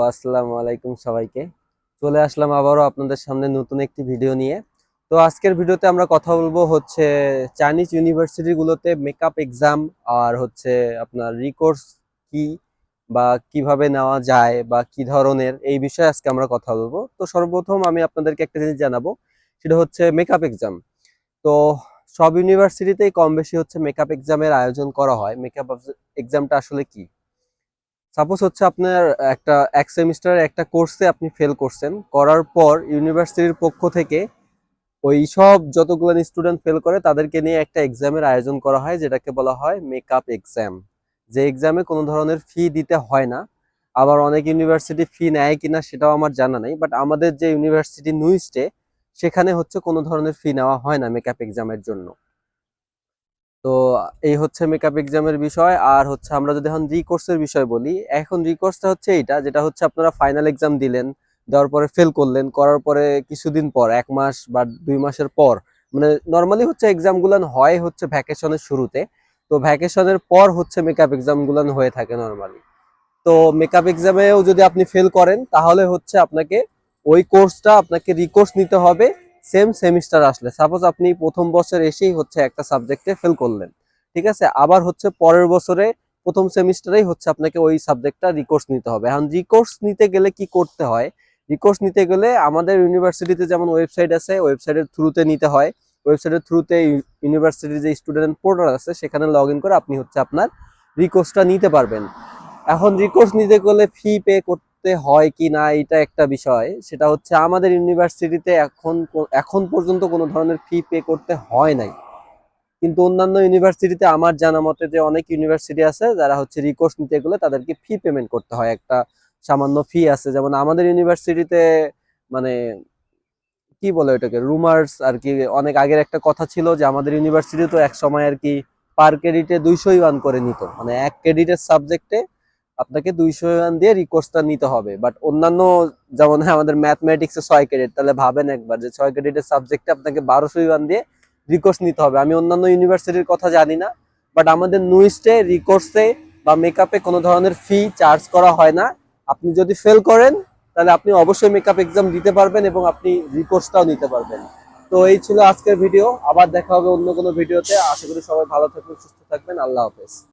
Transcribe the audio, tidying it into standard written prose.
আসসালামু আলাইকুম সবাইকে। চলে আসলাম আবারও আপনাদের সামনে নতুন একটি ভিডিও নিয়ে। তো আজকের ভিডিওতে আমরা কথা বলবো হচ্ছে চাইনিজ ইউনিভার্সিটি গুলোতে মেকআপ এক্সাম আর হচ্ছে আপনার রিকোর্স কি বা কিভাবে নেওয়া যায় বা কি ধরনের, এই বিষয়ে আজকে আমরা কথা বলবো। তো সর্বপ্রথম আমি আপনাদেরকে একটা জিনিস জানাবো, সেটা হচ্ছে মেকআপ এক্সাম। তো সব ইউনিভার্সিটিতেই কম বেশি হচ্ছে মেকআপ এক্সামের আয়োজন করা হয়। মেকআপ এক্সামটা আসলে কি? সাপোজ হচ্ছে আপনার এক সেমিস্টারের একটা কোর্সে আপনি ফেল করছেন, করার পর ইউনিভার্সিটির পক্ষ থেকে ওই সব যতগুলো স্টুডেন্ট ফেল করে তাদেরকে নিয়ে একটা এক্সামের আয়োজন করা হয়, যেটাকে বলা হয় মেকআপ এক্সাম। যে এক্সামে কোনো ধরনের ফি দিতে হয় না। আবার অনেক ইউনিভার্সিটি ফি নেয় কিনা সেটাও আমার জানা নেই, বাট আমাদের যে ইউনিভার্সিটি নুইস্টে, সেখানে হচ্ছে কোনো ধরনের ফি নেওয়া হয় না মেকআপ এক্সামের জন্য। তো এই হচ্ছে মেকআপ এক্সামের বিষয়। আর হচ্ছে আমরা যদি এখন রিকোর্সের বিষয় বলি, এখন রিকোর্সটা হচ্ছে এইটা, যেটা হচ্ছে আপনারা ফাইনাল এক্সাম দিলেন, দেওয়ার পরে ফেল করলেন, করার পরে কিছুদিন পর 1 মাস বা 2 মাসের পর, মানে নর্মালি হচ্ছে এক্সাম গুলান হয় হচ্ছে ভ্যাকেশনের শুরুতে। তো ভ্যাকেশনের পর হচ্ছে মেকআপ এক্সাম গুলান হয়ে থাকে নর্মালি। তো মেকআপ এক্সামেও যদি আপনি ফেল করেন, তাহলে হচ্ছে আপনাকে ওই কোর্সটা আপনাকে রিকোর্স নিতে হবে সেম সেমিস্টার আসলে। সাপোজ আপনি প্রথম বছর এসেই হচ্ছে একটা সাবজেক্টে ফেল করলেন, ঠিক আছে, আবার হচ্ছে পরের বছরে প্রথম সেমিস্টারেই হচ্ছে আপনাকে ওই সাবজেক্টটা রিকোর্স নিতে হবে। এখন রিকোর্স নিতে গেলে কি করতে হয়? রিকোর্স নিতে গেলে আমাদের ইউনিভার্সিটিতে যেমন ওয়েবসাইট আছে, ওয়েবসাইটের থ্রুতে নিতে হয়। ওয়েবসাইটের থ্রুতে ইউনিভার্সিটির যে স্টুডেন্ট পোর্টাল আছে সেখানে লগ ইন করে আপনি হচ্ছে আপনার রিকোর্সটা নিতে পারবেন। এখন রিকোর্স নিতে গেলে ফি পে করতে হয় কি না, এটা একটা বিষয়। সেটা হচ্ছে আমাদের ইউনিভার্সিটিতে এখন পর্যন্ত কোনো ধরনের ফি পে করতে হয় নাই। কিন্তু অন্যান্য ইউনিভার্সিটিতে আমার জানা মতে যে অনেক ইউনিভার্সিটি আছে যারা হচ্ছে রিকোর্স নিতে গেলে তাদেরকে ফি পেমেন্ট করতে হয়, একটা সামান্য ফি আছে। যেমন আমাদের ইউনিভার্সিটিতে মানে কি বলে ওটাকে, রুমার্স আর কি, অনেক আগের একটা কথা ছিল যে আমাদের ইউনিভার্সিটি তো এক সময় আর কি পার ক্রেডিটে 200 ইউয়ান করে নিত, মানে এক ক্রেডিটের সাবজেক্টে আপনাকে 200 ইউয়ান দিয়ে রিকোর্সটা নিতে হবে। বাট অন্যান্য, যেমন আমাদের ম্যাথমেটিক্সে 6 ক্রেডিট, তাহলে ভাবেন একবার যে 6 ক্রেডিটের সাবজেক্টে আপনাকে 1200 ইউয়ান দিয়ে রিকোর্স নিতে হবে। আমি অন্যান্য ইউনিভার্সিটির কথা জানি না, বাট আমাদের নুইস্টে রিকোর্সে বা মেকআপে কোনো ধরনের ফি চার্জ করা হয় না। আপনি যদি ফেল করেন, তাহলে আপনি অবশ্যই মেকআপ এক্সাম দিতে পারবেন এবং আপনি রিকোর্সটাও নিতে পারবেন। তো এই ছিল আজকের ভিডিও। আবার দেখা হবে অন্য কোনো ভিডিওতে। আশা করি সবাই ভালো থাকবেন, সুস্থ থাকবেন। আল্লাহ হাফেজ।